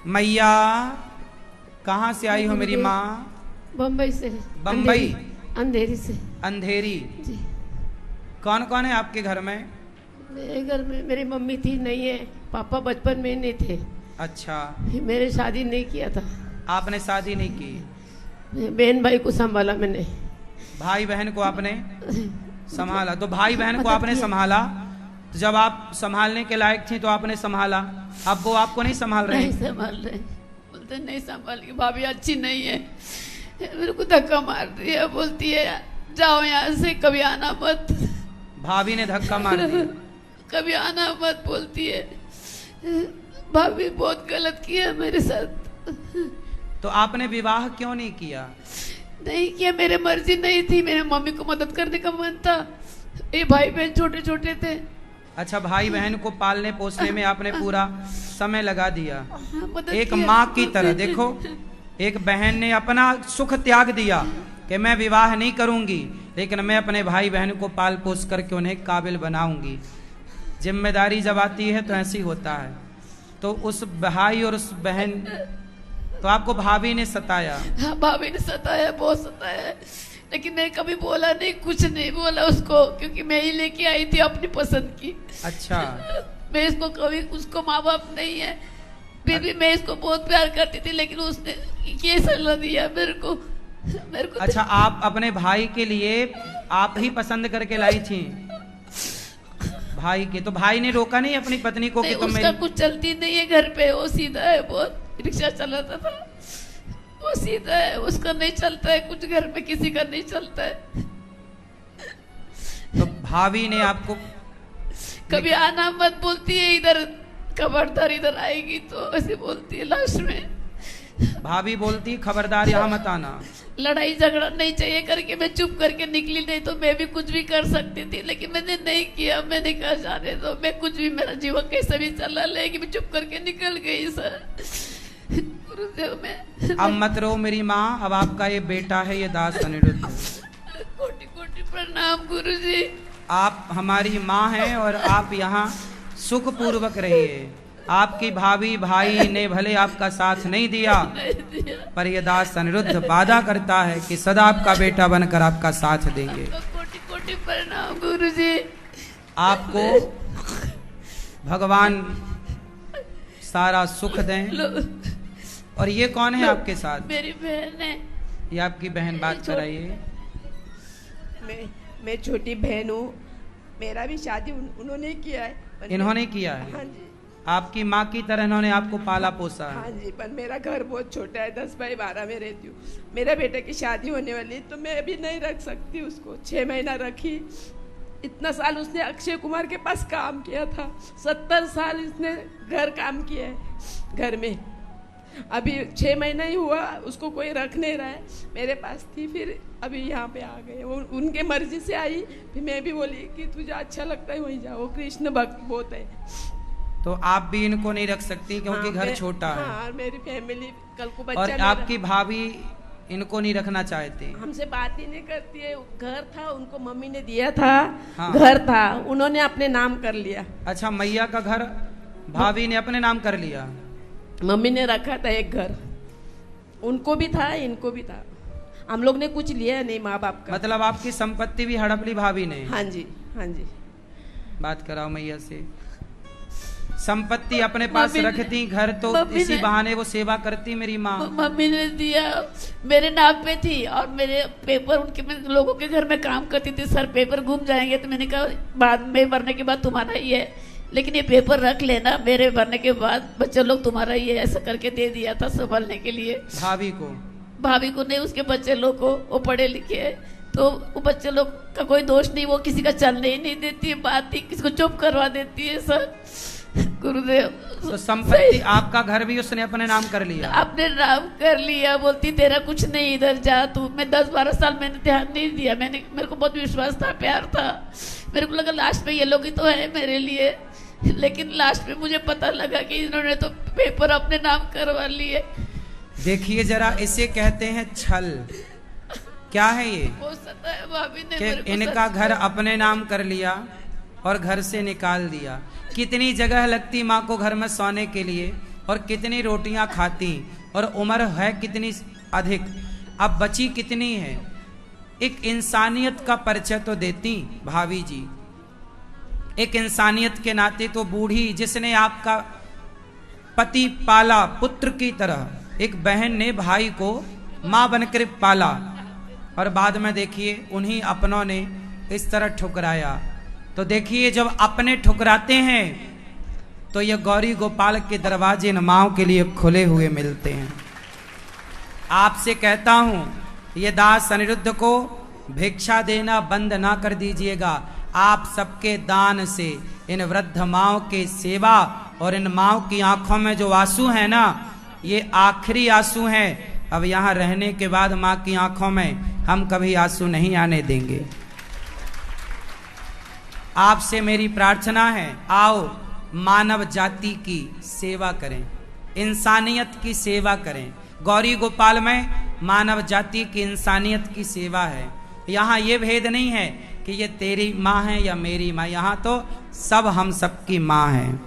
मैया कहाँ से आई हो मेरी माँ? बम्बई से। बम्बई? अंधेरी से। अंधेरी जी। कौन कौन है आपके घर में? मेरे घर में मेरी मम्मी थी, नहीं है, पापा बचपन में नहीं थे। अच्छा, मेरे शादी नहीं किया था। आपने शादी नहीं की? बहन भाई को संभाला मैंने। भाई बहन को आपने संभाला? तो भाई बहन को आपने संभाला, तो जब आप संभालने के लायक थी तो आपने संभाला, अब वो आपको नहीं संभाल रहे? नहीं संभाल रहे, बोलते नहीं संभाल की भाभी अच्छी नहीं है। मेरे को धक्का मार दिया, बोलती है जाओ यहाँ से, कभी आना मत। भाभी ने धक्का मार दिया? कभी आना मत बोलती है। भाभी बहुत गलत किया मेरे साथ। तो आपने विवाह क्यों नहीं किया? नहीं किया, मेरे मर्जी नहीं थी, मेरे मम्मी को मदद करने का मन था। ये भाई बहन छोटे छोटे थे। अच्छा, भाई बहन को पालने पोसने में आपने पूरा समय लगा दिया, एक किया। माँ की तरह। देखो, एक बहन ने अपना सुख त्याग दिया कि मैं विवाह नहीं करूंगी, लेकिन मैं अपने भाई बहन को पाल पोस करके उन्हें काबिल बनाऊंगी। जिम्मेदारी जब आती है तो ऐसी होता है। तो उस भाई और उस बहन, तो आपको भाभी ने सताया? हाँ, भाभी ने सताया, बहुत सताया, लेकिन मैं कभी बोला नहीं, कुछ नहीं बोला उसको, क्योंकि मैं ही लेके आई थी अपनी पसंद की। अच्छा। मैं इसको कभी, उसको माँ बाप नहीं है, फिर भी मैं इसको बहुत प्यार करती थी, लेकिन उसने ये सलाह दिया मेरे को। अच्छा, आप अपने भाई के लिए आप ही पसंद करके लाई थी भाई के? तो भाई ने रोका नहीं अपनी पत्नी को कि तुम उसका कुछ चलती नहीं है घर पे, वो सीधा है, बहुत रिक्शा चलाता था, वो सीधा है, उसका नहीं चलता है कुछ, घर में किसी का नहीं चलता है। तो भाभी ने आपको कभी आना मत बोलती है, इधर खबरदार इधर आएगी तो ऐसे बोलती है। लास्ट में भाभी बोलती खबरदार यहाँ मत आना। लड़ाई झगड़ा नहीं चाहिए करके मैं चुप करके निकली, नहीं तो मैं भी कुछ भी कर सकती थी, लेकिन मैंने नहीं किया। मैंने कहा जाने दो, मैं कुछ भी, मेरा जीवन कैसे भी चला, लेकिन मैं चुप करके निकल गई। सर गुरुदेव, मैं अब मत रो मेरी माँ, अब आपका ये बेटा है, ये दास अनिरुद्ध। कोटि कोटि प्रणाम गुरुजी। आप हमारी माँ हैं और आप यहाँ सुख पूर्वक रहिए। आपकी भाभी भाई ने भले आपका साथ नहीं दिया, पर ये दास अनिरुद्ध वादा करता है कि सदा आपका बेटा बनकर आपका साथ देंगे। कोटि कोटि प्रणाम गुरुजी। आपको भगवान सारा सुख दें। और ये कौन है आपके साथ? मेरी बहन है। ये आपकी बहन, बात कराइए। मैं छोटी बहन हूँ, मेरा भी शादी उन्होंने किया है। इन्होंने किया है? हाँ जी। आपकी माँ की तरह इन्होंने आपको पाला पोसा है? हाँ जी, पर मेरा घर बहुत छोटा है, 10 बाई 12 में रहती हूँ। मेरे बेटे की शादी होने वाली, तो मैं अभी नहीं रख सकती उसको। 6 महीना रखी। इतना साल उसने अक्षय कुमार के पास काम किया था, 70 साल इसने घर काम किया है घर में। अभी 6 महीना ही हुआ, उसको कोई रख नहीं रहा है। मेरे पास थी, फिर अभी यहाँ पे आ गए। वो उनके मर्जी से आई, फिर मैं भी बोली कि तुझे अच्छा लगता है वहीं जाओ, कृष्ण भक्त बहुत है। तो आप भी इनको नहीं रख सकती क्योंकि घर छोटा है? हाँ, मेरी फैमिली, कल को बच्चा। और आपकी भाभी इनको नहीं रखना चाहती? हमसे बात ही नहीं करती है। घर था, उनको मम्मी ने दिया था। हाँ। घर था, उन्होंने अपने नाम कर लिया। अच्छा, मैया का घर भाभी ने अपने नाम कर लिया? मम्मी ने रखा था एक घर, उनको भी था, इनको भी था। हम लोग ने कुछ लिया नहीं माँ बाप का। मतलब आपकी संपत्ति भी हड़प ली भाभी ने? हाँ जी, हाँ जी। बात कराओ मैया से। संपत्ति अपने पास रखती, घर तो इसी बहाने वो सेवा करती मेरी माँ। मम्मी ने दिया, मेरे नाम पे थी, और मेरे पेपर उनके, मैं लोगों के घर में काम करती थी। सर पेपर घूम जाएंगे, तो मैंने कहा बाद में मरने के बाद तुम्हारा ही है, लेकिन ये पेपर रख लेना, मेरे मरने के बाद बच्चे लोग तुम्हारा ही है, ऐसा करके दे दिया था संभालने के लिए। भाभी को? भाभी को नहीं, उसके बच्चे लोग को। वो पढ़े लिखे है, तो वो बच्चे लोग का कोई दोष नहीं, वो किसी का चलने ही नहीं देती है, बात ही किसी को चुप करवा देती है। सर गुरुदेव, तो संपत्ति, आपका घर भी उसने अपने नाम कर लिया? अपने नाम कर लिया। बोलती तेरा कुछ नहीं, इधर जा तू। मैं 10-12 साल मैंने ध्यान नहीं दिया। मेरे को बहुत विश्वास था, प्यार था। मेरे को लगा लास्ट में ये लोग ही तो है मेरे लिए, लेकिन लास्ट में मुझे पता लगा कि इन्होंने तो पेपर अपने नाम करवा लिए। देखिए जरा, इसे कहते हैं छल। क्या है ये? हो सकता है भाभी ने कि इनका घर अपने नाम कर लिया और घर से निकाल दिया। कितनी जगह लगती माँ को घर में सोने के लिए, और कितनी रोटियां खाती और उम्र है कितनी अधिक, अब बची कितनी है। एक इंसानियत का परिचय तो देती भाभी जी, एक इंसानियत के नाते तो बूढ़ी जिसने आपका पति पाला पुत्र की तरह, एक बहन ने भाई को मां बनकर पाला और बाद में देखिए उन्हीं अपनों ने इस तरह ठुकराया। तो देखिए जब अपने ठुकराते हैं तो ये गौरी गोपाल के दरवाजे इन माओं के लिए खुले हुए मिलते हैं। आपसे कहता हूं ये दास अनिरुद्ध को भिक्षा देना बंद ना कर दीजिएगा। आप सबके दान से इन वृद्ध माओं के सेवा और इन माओं की आंखों में जो आंसू है ना, ये आखिरी आंसू हैं। अब यहाँ रहने के बाद माँ की आंखों में हम कभी आंसू नहीं आने देंगे। आपसे मेरी प्रार्थना है, आओ मानव जाति की सेवा करें, इंसानियत की सेवा करें। गौरी गोपाल में मानव जाति की इंसानियत की सेवा है। यहाँ ये भेद नहीं है कि ये तेरी माँ है या मेरी माँ, यहाँ तो सब हम सबकी माँ है।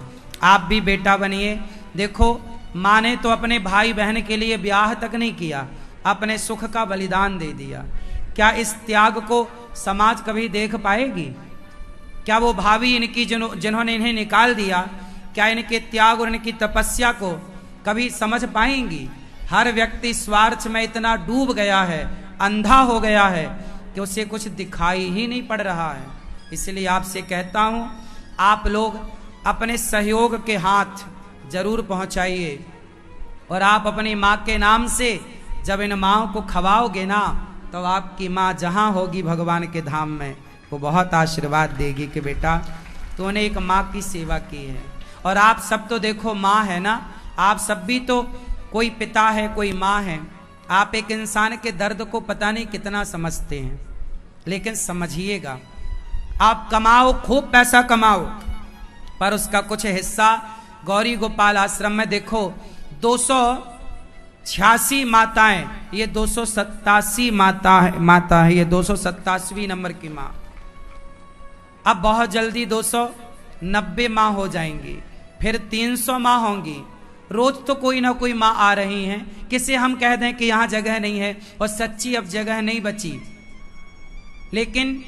आप भी बेटा बनिए। देखो माँ ने तो अपने भाई बहन के लिए ब्याह तक नहीं किया, अपने सुख का बलिदान दे दिया। क्या इस त्याग को समाज कभी देख पाएगी? क्या वो भाभी इनकी जिन्होंने इन्हें निकाल दिया, क्या इनके त्याग और इनकी तपस्या को कभी समझ पाएंगी? हर व्यक्ति स्वार्थ में इतना डूब गया है, अंधा हो गया है कि उसे कुछ दिखाई ही नहीं पड़ रहा है। इसलिए आपसे कहता हूं, आप लोग अपने सहयोग के हाथ जरूर पहुंचाइए और आप अपनी माँ के नाम से जब इन माँओं को खवाओगे ना, तो आपकी माँ जहां होगी भगवान के धाम में, वो बहुत आशीर्वाद देगी कि बेटा तूने एक माँ की सेवा की है। और आप सब तो देखो माँ है ना, आप सब भी तो कोई पिता है, कोई माँ है। आप एक इंसान के दर्द को पता नहीं कितना समझते हैं, लेकिन समझिएगा, आप कमाओ, खूब पैसा कमाओ, पर उसका कुछ हिस्सा गौरी गोपाल आश्रम में देखो 286 माताएं, ये 287 माता है, ये 287वीं नंबर की माँ। अब बहुत जल्दी 290 माँ हो जाएंगी, फिर 300 माँ होंगी। रोज तो कोई ना कोई माँ आ रही हैं। किसे हम कह दें कि यहाँ जगह नहीं है, और सच्ची अब जगह नहीं बची। लेकिन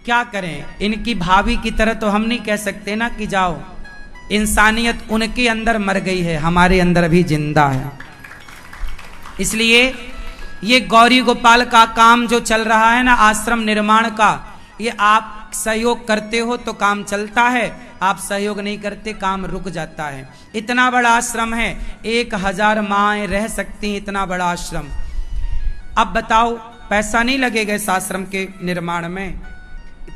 क्या करें, इनकी भाभी की तरह तो हम नहीं कह सकते ना कि जाओ। इंसानियत उनके अंदर मर गई है, हमारे अंदर अभी जिंदा है। इसलिए ये गौरी गोपाल का काम जो चल रहा है ना, आश्रम निर्माण का, ये आप सहयोग करते हो तो काम चलता है, आप सहयोग नहीं करते काम रुक जाता है। इतना बड़ा आश्रम है, 1000 माएँ रह सकती हैं, इतना बड़ा आश्रम। अब बताओ पैसा नहीं लगेगा इस आश्रम के निर्माण में?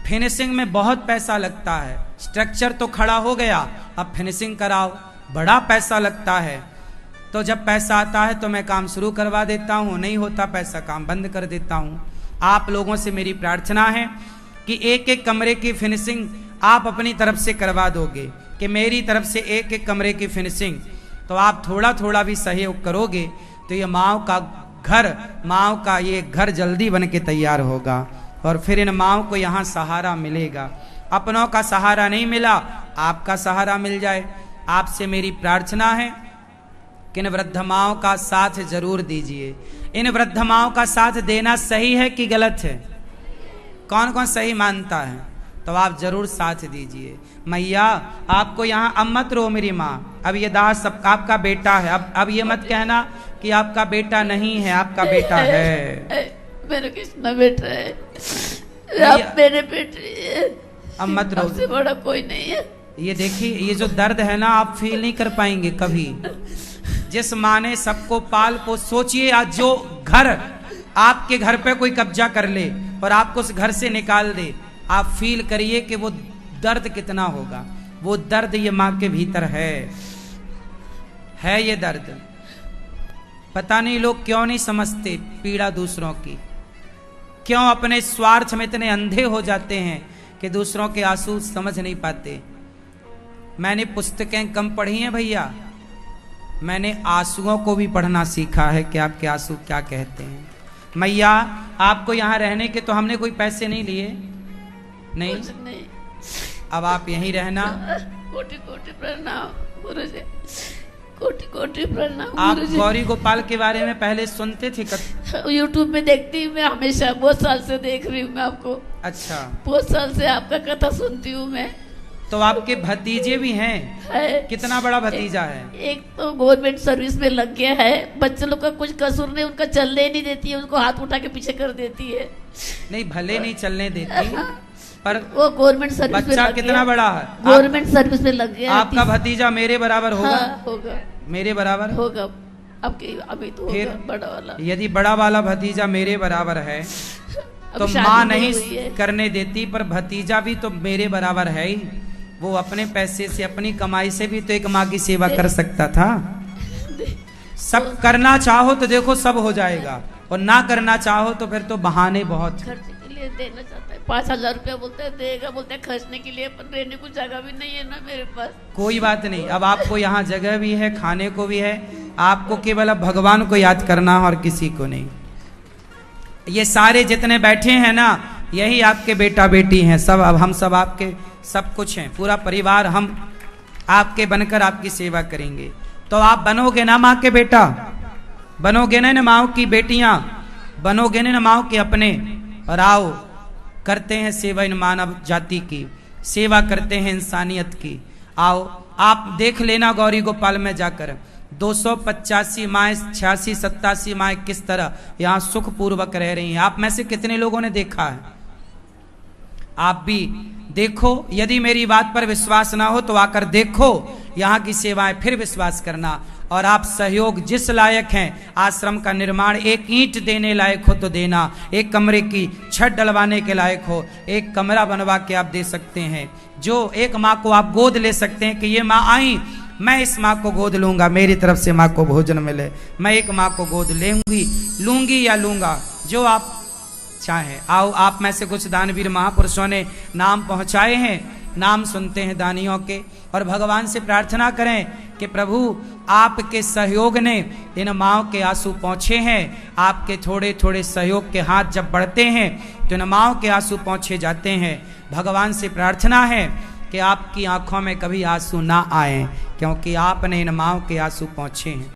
फिनिशिंग में बहुत पैसा लगता है। स्ट्रक्चर तो खड़ा हो गया, अब फिनिशिंग कराओ, बड़ा पैसा लगता है। तो जब पैसा आता है तो मैं काम शुरू करवा देता हूँ, नहीं होता पैसा काम बंद कर देता हूँ। आप लोगों से मेरी प्रार्थना है कि एक एक कमरे की फिनिशिंग आप अपनी तरफ से करवा दोगे, कि मेरी तरफ से एक एक कमरे की फिनिशिंग, तो आप थोड़ा थोड़ा भी सहयोग करोगे तो ये माँओं का घर, माँओं का ये घर जल्दी बन के तैयार होगा और फिर इन माँओं को यहाँ सहारा मिलेगा। अपनों का सहारा नहीं मिला, आपका सहारा मिल जाए। आपसे मेरी प्रार्थना है कि इन वृद्ध माँओं का साथ जरूर दीजिए। इन वृद्ध माँओं का साथ देना सही है कि गलत है? कौन कौन सही मानता है? तो आप जरूर साथ दीजिए। मैया आपको यहाँ अब मत रो मेरी माँ, अब ये दास सब आपका बेटा है। अब ये मत कहना कि आपका बेटा नहीं है, आपका बेटा है। मेरा कृष्णा बेटा है, आप मेरे बेटे हैं। अब मत रो, सबसे बड़ा कोई नहीं है। ये देखिए, ये जो दर्द है ना, आप फील नहीं कर पाएंगे कभी। जिस माँ ने सबको पाल पोस, सोचिए आज जो घर, आपके घर पे कोई कब्जा कर ले और आपको उस घर से निकाल दे, आप फील करिए कि वो दर्द कितना होगा। वो दर्द ये माँ के भीतर है ये दर्द। पता नहीं लोग क्यों नहीं समझते पीड़ा दूसरों की, क्यों अपने स्वार्थ में इतने अंधे हो जाते हैं कि दूसरों के आंसू समझ नहीं पाते। मैंने पुस्तकें कम पढ़ी हैं भैया, मैंने आंसुओं को भी पढ़ना सीखा है कि आपके आंसू क्या कहते हैं। मैया आपको यहाँ रहने के तो हमने कोई पैसे नहीं लिए, नहीं। अब आप यहीं रहना। कोटि कोटि प्रणाम गुरुजी, कोटि कोटि प्रणाम। आप गौरी गोपाल के बारे में पहले सुनते थे? यूट्यूब में देखती हूँ मैं, हमेशा बहुत साल से देख रही हूँ मैं आपको। अच्छा, बहुत साल से आपका कथा सुनती हूँ मैं। तो आपके भतीजे भी हैं? है। कितना बड़ा भतीजा है? एक तो गवर्नमेंट सर्विस में लग गया है, बच्चे लोग का कुछ कसूर नहीं, उनका चलने नहीं देती है, उनको हाथ उठा के पीछे कर देती है। नहीं, भले नहीं चलने देती, पर वो गवर्नमेंट सर्विस में लग कितना बड़ा है? गवर्नमेंट सर्विस में लग गया। आपका भतीजा मेरे बराबर होगा? हाँ, होगा। मेरे बराबर होगा अभी तो फिर होगा बड़ा वाला। यदि बड़ा वाला भतीजा मेरे बराबर है तो माँ नहीं करने देती, पर भतीजा भी तो मेरे बराबर है ही। वो अपने पैसे से, अपनी कमाई से भी तो एक माँ की सेवा कर सकता था। सब करना चाहो तो देखो सब हो जाएगा, और ना करना चाहो तो फिर तो बहाने बहुत। खर्च के लिए देना चाहता है 5,000 रुपया, बोलते हैं देगा, बोलते हैं खर्चने के लिए, पर रहने को जगह भी नहीं है ना मेरे पास। कोई बात नहीं, अब आपको यहाँ जगह भी है, खाने को भी है, आपको केवल अब भगवान को याद करना और किसी को नहीं। ये सारे जितने बैठे हैं ना, यही आपके बेटा बेटी हैं सब। अब हम सब आपके सब कुछ हैं, पूरा परिवार हम आपके बनकर आपकी सेवा करेंगे। तो आप बनोगे ना माँ के बेटा, बनोगे ना माँ की बेटियां, बनोगे ना माँ के अपने। और आओ करते हैं सेवा इन मानव जाति की, सेवा करते हैं इंसानियत की। आओ आप देख लेना गौरी गोपाल में जाकर 285 माएँ, 86 87 माएँ किस तरह यहाँ सुख पूर्वक रह रही हैं। आप में से कितने लोगों ने देखा है? आप भी देखो। यदि मेरी बात पर विश्वास ना हो तो आकर देखो यहाँ की सेवाएं, फिर विश्वास करना। और आप सहयोग जिस लायक हैं, आश्रम का निर्माण एक ईंट देने लायक हो तो देना, एक कमरे की छत डलवाने के लायक हो, एक कमरा बनवा के आप दे सकते हैं। जो एक माँ को आप गोद ले सकते हैं कि ये माँ आई, मैं इस माँ को गोद लूंगा, मेरी तरफ से माँ को भोजन मिले, मैं एक माँ को गोद लूंगी या लूंगा, जो आप चाहे। आओ आप में से कुछ दानवीर महापुरुषों ने नाम पहुंचाए हैं, नाम सुनते हैं दानियों के, और भगवान से प्रार्थना करें कि प्रभु आपके सहयोग ने इन माँओं के आंसू पहुँचे हैं। आपके थोड़े थोड़े सहयोग के हाथ जब बढ़ते हैं तो इन माँओं के आंसू पहुँचे जाते हैं। भगवान से प्रार्थना है कि आपकी आंखों में कभी आंसू ना आए, क्योंकि आपने इन माँओं के आंसू पहुँचे हैं।